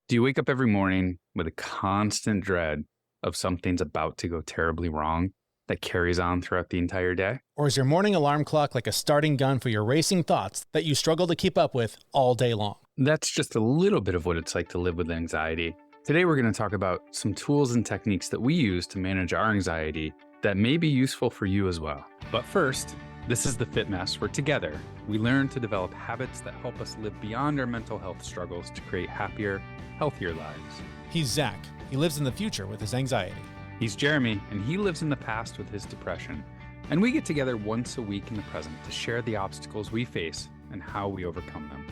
Do you wake up every morning with a constant dread of something's about to go terribly wrong that carries on throughout the entire day? Or is your morning alarm clock like a starting gun for your racing thoughts that you struggle to keep up with all day long? That's just a little bit of what it's like to live with anxiety. Today, we're going to talk about some tools and techniques that we use to manage our anxiety that may be useful for you as well. But first, this is the Fit Mess, where together we learn to develop habits that help us live beyond our mental health struggles to create happier, healthier lives. He's Zach. He lives in the future with his anxiety. He's Jeremy, and he lives in the past with his depression. And we get together once a week in the present to share the obstacles we face and how we overcome them.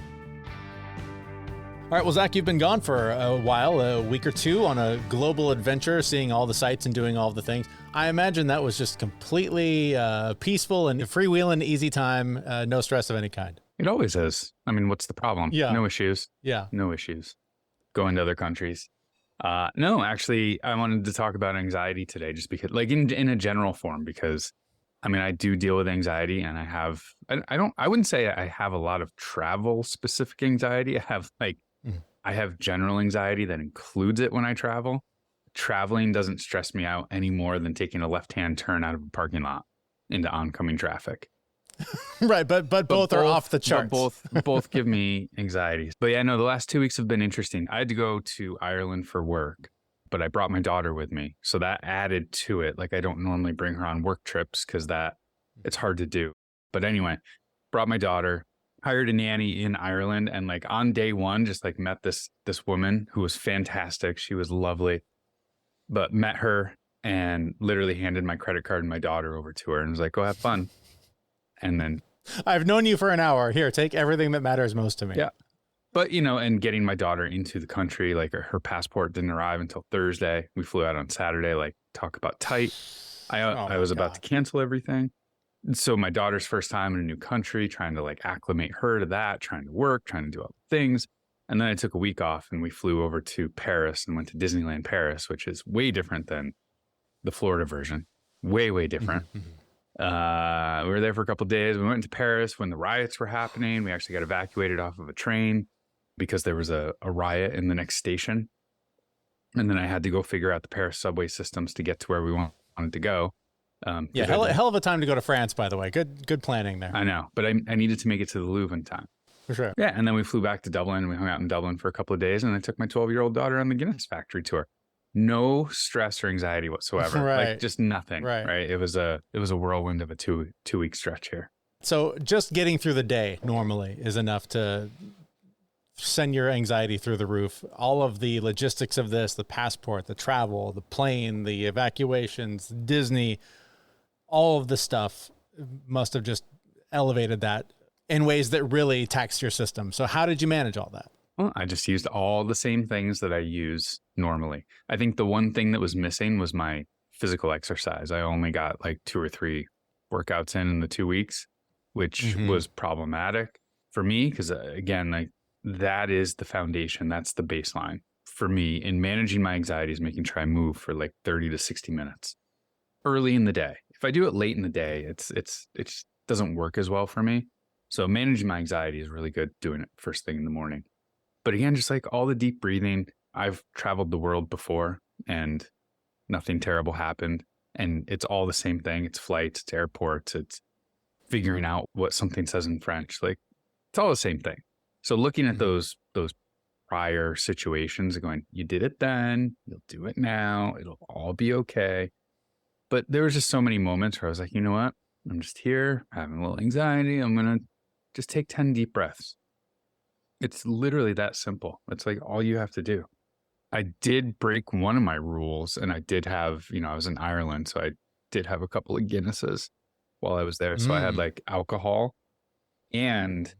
All right, well, Zach, you've been gone for a while, a week or two, on a global adventure, seeing all the sights and doing all the things. I imagine that was just completely peaceful and freewheeling, easy time, no stress of any kind. It always is. I mean, what's the problem? Yeah. No issues. Yeah. No issues. Going to other countries. No, actually, I wanted to talk about anxiety today just because, like in a general form, because I mean, I do deal with anxiety and I wouldn't say I have a lot of travel specific anxiety. I have general anxiety that includes it when I travel. Traveling doesn't stress me out any more than taking a left-hand turn out of a parking lot into oncoming traffic. Right, but both are off the charts. Both give me anxiety. But yeah, no, the last 2 weeks have been interesting. I had to go to Ireland for work, but I brought my daughter with me. So that added to it. Like, I don't normally bring her on work trips because it's hard to do. But anyway, brought my daughter, hired a nanny in Ireland, and like on day one, just like met this woman who was fantastic. She was lovely, but met her and literally handed my credit card and my daughter over to her and was like, go have fun. And then I've known you for an hour. Here, take everything that matters most to me. Yeah. But, and getting my daughter into the country, like her passport didn't arrive until Thursday. We flew out on Saturday, like talk about tight. I was about to cancel everything. So my daughter's first time in a new country, trying to like acclimate her to that, trying to work, trying to do all the things. And then I took a week off and we flew over to Paris and went to Disneyland Paris, which is way different than the Florida version. Way, way different. We were there for a couple of days. We went to Paris when the riots were happening. We actually got evacuated off of a train because there was a riot in the next station. And then I had to go figure out the Paris subway systems to get to where we wanted to go. Hell of a time to go to France, by the way. Good planning there. I know, but I needed to make it to the Louvre in time. For sure. Yeah, and then we flew back to Dublin. We hung out in Dublin for a couple of days, and I took my 12-year-old daughter on the Guinness factory tour. No stress or anxiety whatsoever. Right. Like just nothing. Right. It was a whirlwind of a two-week stretch here. So just getting through the day normally is enough to send your anxiety through the roof. All of the logistics of this, the passport, the travel, the plane, the evacuations, Disney, all of the stuff must have just elevated that in ways that really taxed your system. So how did you manage all that? Well, I just used all the same things that I use normally. I think the one thing that was missing was my physical exercise. I only got like 2 or 3 workouts in the 2 weeks, which was problematic for me because, again, like that is the foundation. That's the baseline for me in managing my anxiety, is making sure I move for like 30 to 60 minutes early in the day. If I do it late in the day, it just doesn't work as well for me. So managing my anxiety is really good doing it first thing in the morning. But again, just like all the deep breathing, I've traveled the world before and nothing terrible happened. And it's all the same thing. It's flights, it's airports, it's figuring out what something says in French. Like it's all the same thing. So looking at those prior situations and going, you did it then, you'll do it now, it'll all be okay. But there was just so many moments where I was like, you know what? I'm just here having a little anxiety. I'm going to just take 10 deep breaths. It's literally that simple. It's like all you have to do. I did break one of my rules, and I did have, I was in Ireland, so I did have a couple of Guinnesses while I was there. So I had like alcohol, and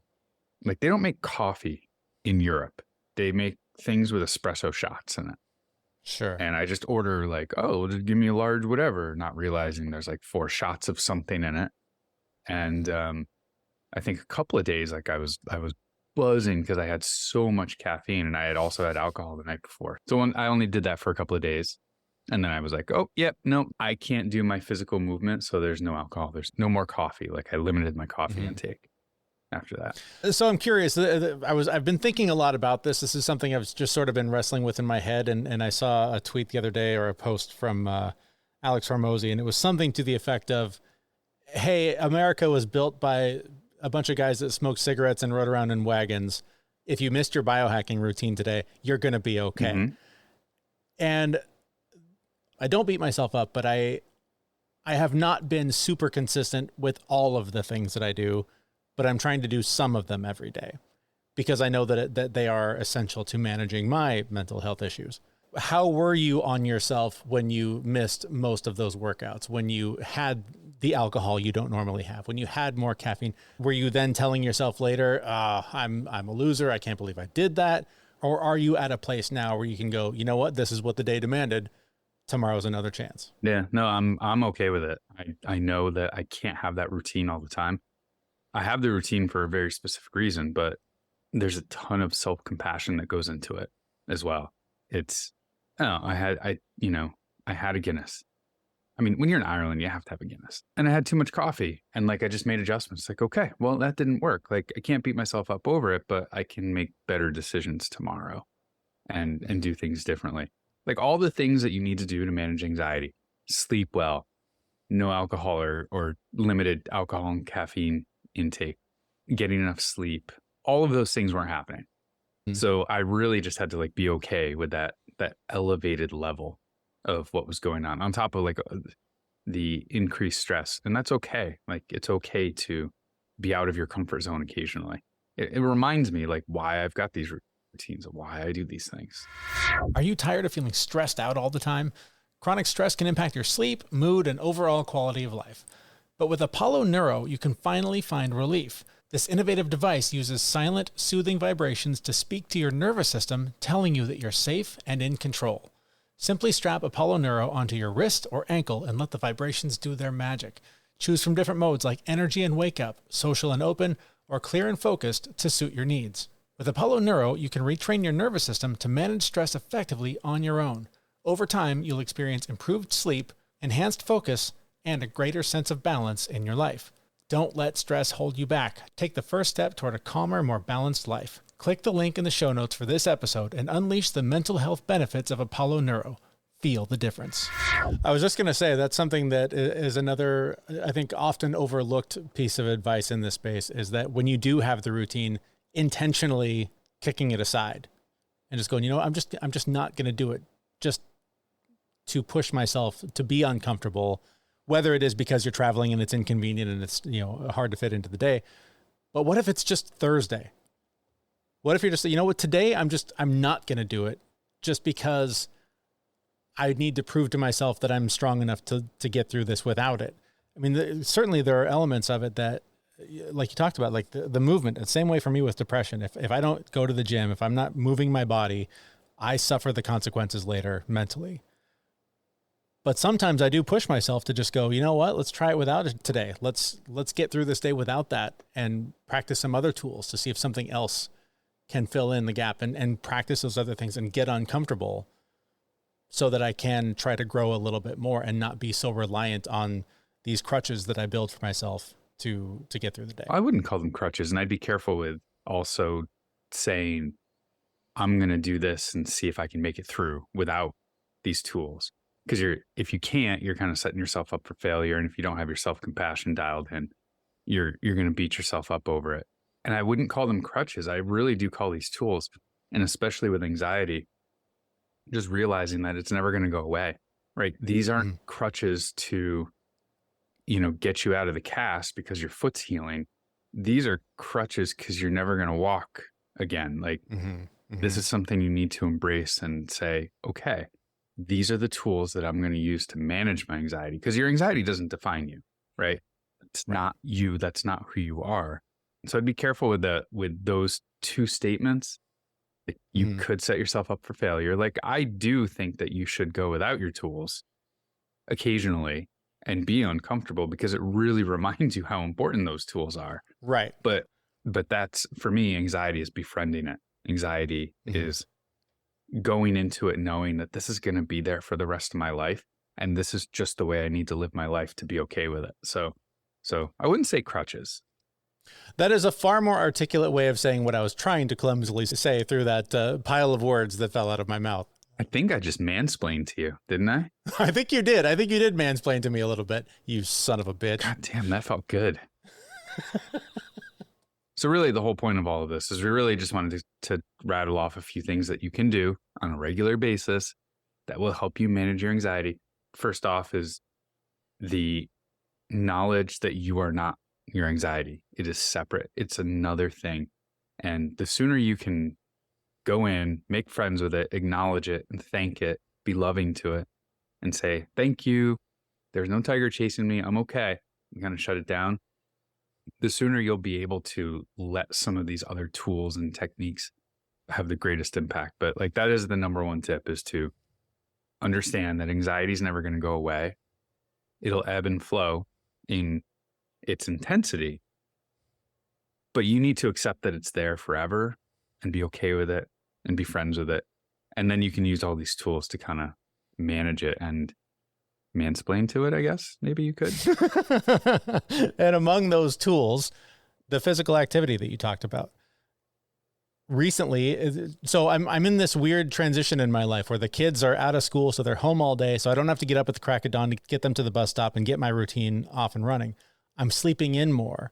like they don't make coffee in Europe. They make things with espresso shots in it. Sure. And I just order like, oh, just give me a large whatever, not realizing there's like 4 shots of something in it. And I think a couple of days, like I was buzzing because I had so much caffeine, and I had also had alcohol the night before. So I only did that for a couple of days. And then I was like, oh, yep, no, I can't do my physical movement. So there's no alcohol. There's no more coffee. Like I limited my coffee intake. after that. So I'm curious. I've been thinking a lot about this. This is something I've just sort of been wrestling with in my head. And I saw a tweet the other day, or a post from Alex Hormozy, and it was something to the effect of, "Hey, America was built by a bunch of guys that smoked cigarettes and rode around in wagons. If you missed your biohacking routine today, you're going to be okay." Mm-hmm. And I don't beat myself up, but I have not been super consistent with all of the things that I do, but I'm trying to do some of them every day because I know that they are essential to managing my mental health issues. How were you on yourself when you missed most of those workouts, when you had the alcohol you don't normally have, when you had more caffeine? Were you then telling yourself later, I'm a loser, I can't believe I did that? Or are you at a place now where you can go, you know what, this is what the day demanded, tomorrow's another chance? Yeah, no, I'm okay with it. I know that I can't have that routine all the time. I have the routine for a very specific reason, but there's a ton of self-compassion that goes into it as well. I had a Guinness. I mean, when you're in Ireland, you have to have a Guinness. And I had too much coffee, and I just made adjustments. Like, okay, well, that didn't work. I can't beat myself up over it, but I can make better decisions tomorrow and do things differently. All the things that you need to do to manage anxiety: sleep well, no alcohol or limited alcohol and caffeine intake, getting enough sleep. All of those things weren't happening. Mm-hmm. So I really just had to be okay with that elevated level of what was going on top of the increased stress. And that's okay. It's okay to be out of your comfort zone occasionally. It reminds me why I've got these routines, of why I do these things. Are you tired of feeling stressed out all the time? Chronic stress can impact your sleep, mood, and overall quality of life. But with Apollo Neuro, you can finally find relief. This innovative device uses silent, soothing vibrations to speak to your nervous system, telling you that you're safe and in control. Simply strap Apollo Neuro onto your wrist or ankle and let the vibrations do their magic. Choose from different modes like energy and wake up, social and open, or clear and focused to suit your needs. With Apollo Neuro, you can retrain your nervous system to manage stress effectively on your own. Over time, you'll experience improved sleep, enhanced focus, and a greater sense of balance in your life. Don't let stress hold you back. Take the first step toward a calmer, more balanced life. Click the link in the show notes for this episode and unleash the mental health benefits of Apollo Neuro. Feel the difference. I was just going to say that's something that is another, I think, often overlooked piece of advice in this space, is that when you do have the routine, intentionally kicking it aside and just going, I'm just not going to do it just to push myself to be uncomfortable, whether it is because you're traveling and it's inconvenient and it's, hard to fit into the day. But what if it's just Thursday? What if you're just, today I'm not going to do it just because I need to prove to myself that I'm strong enough to get through this without it. I mean, certainly there are elements of it that, like you talked about, like the movement, the same way for me with depression. If I don't go to the gym, if I'm not moving my body, I suffer the consequences later mentally. But sometimes I do push myself to just go, you know what, let's try it without it today. Let's get through this day without that and practice some other tools to see if something else can fill in the gap and practice those other things and get uncomfortable so that I can try to grow a little bit more and not be so reliant on these crutches that I build for myself to get through the day. I wouldn't call them crutches, and I'd be careful with also saying, I'm going to do this and see if I can make it through without these tools. Because if you can't, you're kind of setting yourself up for failure. And if you don't have your self-compassion dialed in, you're going to beat yourself up over it. And I wouldn't call them crutches. I really do call these tools. And especially with anxiety, just realizing that it's never going to go away, right? These aren't crutches to, get you out of the cast because your foot's healing. These are crutches because you're never going to walk again. This is something you need to embrace and say, okay, these are the tools that I'm going to use to manage my anxiety, because your anxiety doesn't define you, right? It's not you. That's not who you are. So I'd be careful with those two statements. You could set yourself up for failure. I do think that you should go without your tools occasionally and be uncomfortable, because it really reminds you how important those tools are. Right. But that's, for me, anxiety is befriending it. Anxiety is going into it knowing that this is going to be there for the rest of my life, and this is just the way I need to live my life to be okay with it. So I wouldn't say crutches. That is a far more articulate way of saying what I was trying to clumsily say through that pile of words that fell out of my mouth. I think I just mansplained to you, didn't I? I think you did. I think you did mansplain to me a little bit, you son of a bitch. God damn, that felt good. So really the whole point of all of this is we really just wanted to rattle off a few things that you can do on a regular basis that will help you manage your anxiety. First off is the knowledge that you are not your anxiety. It is separate. It's another thing. And the sooner you can go in, make friends with it, acknowledge it and thank it, be loving to it and say, thank you. There's no tiger chasing me. I'm okay. You kind of shut it down. The sooner you'll be able to let some of these other tools and techniques have the greatest impact. But like that is the number one tip, is to understand that anxiety is never going to go away. It'll ebb and flow in its intensity, but you need to accept that it's there forever and be okay with it and be friends with it. And then you can use all these tools to kind of manage it and mansplain to it, I guess. Maybe you could. And among those tools, the physical activity that you talked about. Recently, so I'm in this weird transition in my life where the kids are out of school, so they're home all day, so I don't have to get up at the crack of dawn to get them to the bus stop and get my routine off and running. I'm sleeping in more,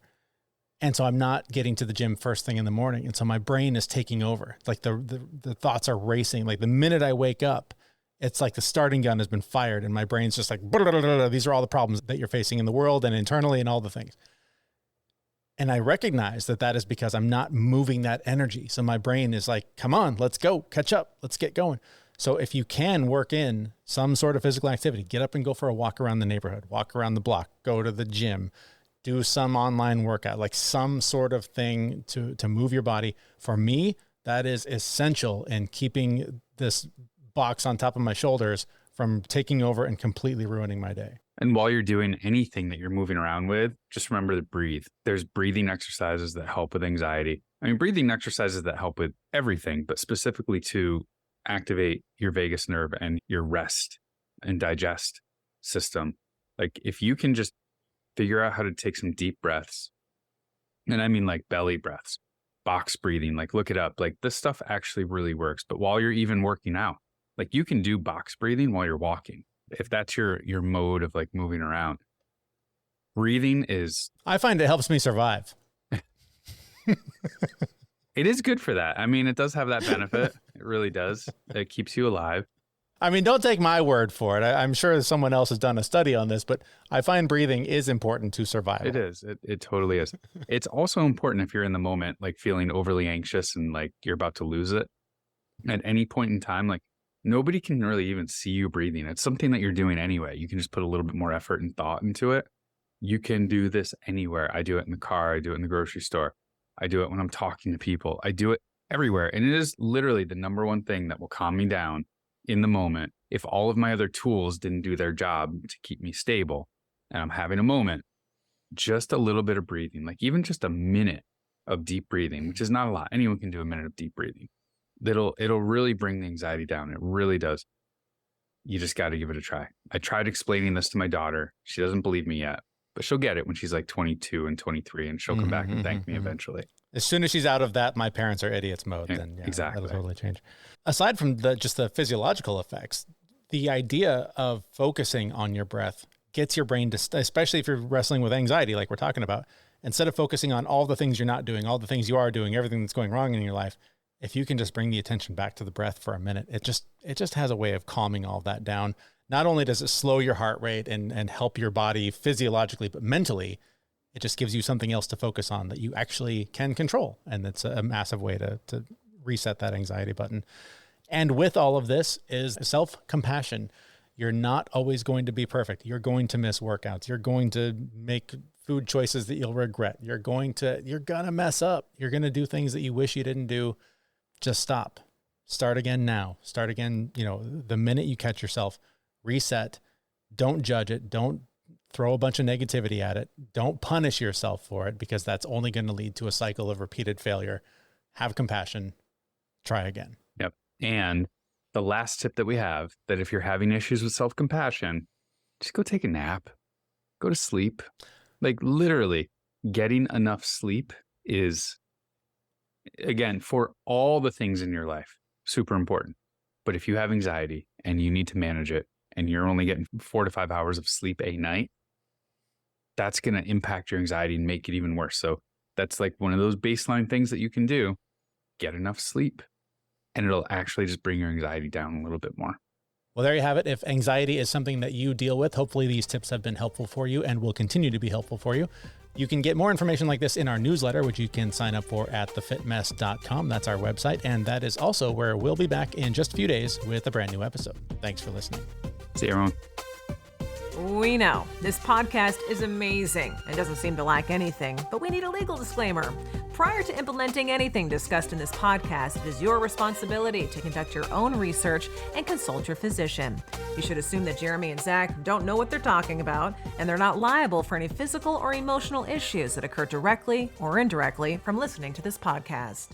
and so I'm not getting to the gym first thing in the morning, and so my brain is taking over. Like the thoughts are racing. Like the minute I wake up, it's like the starting gun has been fired, and my brain's just like, these are all the problems that you're facing in the world and internally and all the things. And I recognize that that is because I'm not moving that energy. So my brain is like, come on, let's go, catch up, let's get going. So if you can work in some sort of physical activity, get up and go for a walk around the neighborhood, walk around the block, go to the gym, do some online workout, like some sort of thing to move your body. For me, that is essential in keeping this box on top of my shoulders from taking over and completely ruining my day. And while you're doing anything that you're moving around with, just remember to breathe. There's breathing exercises that help with anxiety. I mean, breathing exercises that help with everything, but specifically to activate your vagus nerve and your rest and digest system. Like if you can just figure out how to take some deep breaths, and I mean like belly breaths, box breathing, like look it up. Like this stuff actually really works. But while you're even working out, like you can do box breathing while you're walking. If that's your mode of like moving around. Breathing is... I find it helps me survive. It is good for that. I mean, it does have that benefit. It really does. It keeps you alive. I mean, don't take my word for it. I'm sure someone else has done a study on this, but I find breathing is important to survival. It is. It totally is. It's also important if you're in the moment, like feeling overly anxious and like you're about to lose it. At any point in time, like nobody can really even see you breathing. It's something that you're doing anyway. You can just put a little bit more effort and thought into it. You can do this anywhere. I do it in the car. I do it in the grocery store. I do it when I'm talking to people. I do it everywhere. And it is literally the number one thing that will calm me down in the moment. If all of my other tools didn't do their job to keep me stable and I'm having a moment, just a little bit of breathing, like even just a minute of deep breathing, which is not a lot. Anyone can do a minute of deep breathing. It'll really bring the anxiety down. It really does. You just got to give it a try. I tried explaining this to my daughter. She doesn't believe me yet, but she'll get it when she's like 22 and 23 and she'll come back and thank me eventually. As soon as she's out of that, my parents are idiots mode, then yeah, exactly. That'll totally change. Aside from just the physiological effects, the idea of focusing on your breath gets your brain to, especially if you're wrestling with anxiety, like we're talking about, instead of focusing on all the things you're not doing, all the things you are doing, everything that's going wrong in your life, if you can just bring the attention back to the breath for a minute, it just has a way of calming all that down. Not only does it slow your heart rate and help your body physiologically, but mentally, it just gives you something else to focus on that you actually can control. And it's a massive way to reset that anxiety button. And with all of this is self-compassion. You're not always going to be perfect. You're going to miss workouts. You're going to make food choices that you'll regret. You're gonna mess up. You're going to do things that you wish you didn't do. Just stop. Start again now. Start again, the minute you catch yourself. Reset. Don't judge it. Don't throw a bunch of negativity at it. Don't punish yourself for it, because that's only going to lead to a cycle of repeated failure. Have compassion. Try again. Yep. And the last tip that we have, that if you're having issues with self-compassion, just go take a nap. Go to sleep. Like literally, getting enough sleep is, again, for all the things in your life, super important. But if you have anxiety and you need to manage it and you're only getting 4 to 5 hours of sleep a night, that's going to impact your anxiety and make it even worse. So that's like one of those baseline things that you can do. Get enough sleep and it'll actually just bring your anxiety down a little bit more. Well, there you have it. If anxiety is something that you deal with, hopefully these tips have been helpful for you and will continue to be helpful for you. You can get more information like this in our newsletter, which you can sign up for at thefitmess.com. That's our website. And that is also where we'll be back in just a few days with a brand new episode. Thanks for listening. See you, everyone. We know this podcast is amazing and doesn't seem to lack anything, but we need a legal disclaimer. Prior to implementing anything discussed in this podcast, it is your responsibility to conduct your own research and consult your physician. You should assume that Jeremy and Zach don't know what they're talking about, and they're not liable for any physical or emotional issues that occur directly or indirectly from listening to this podcast.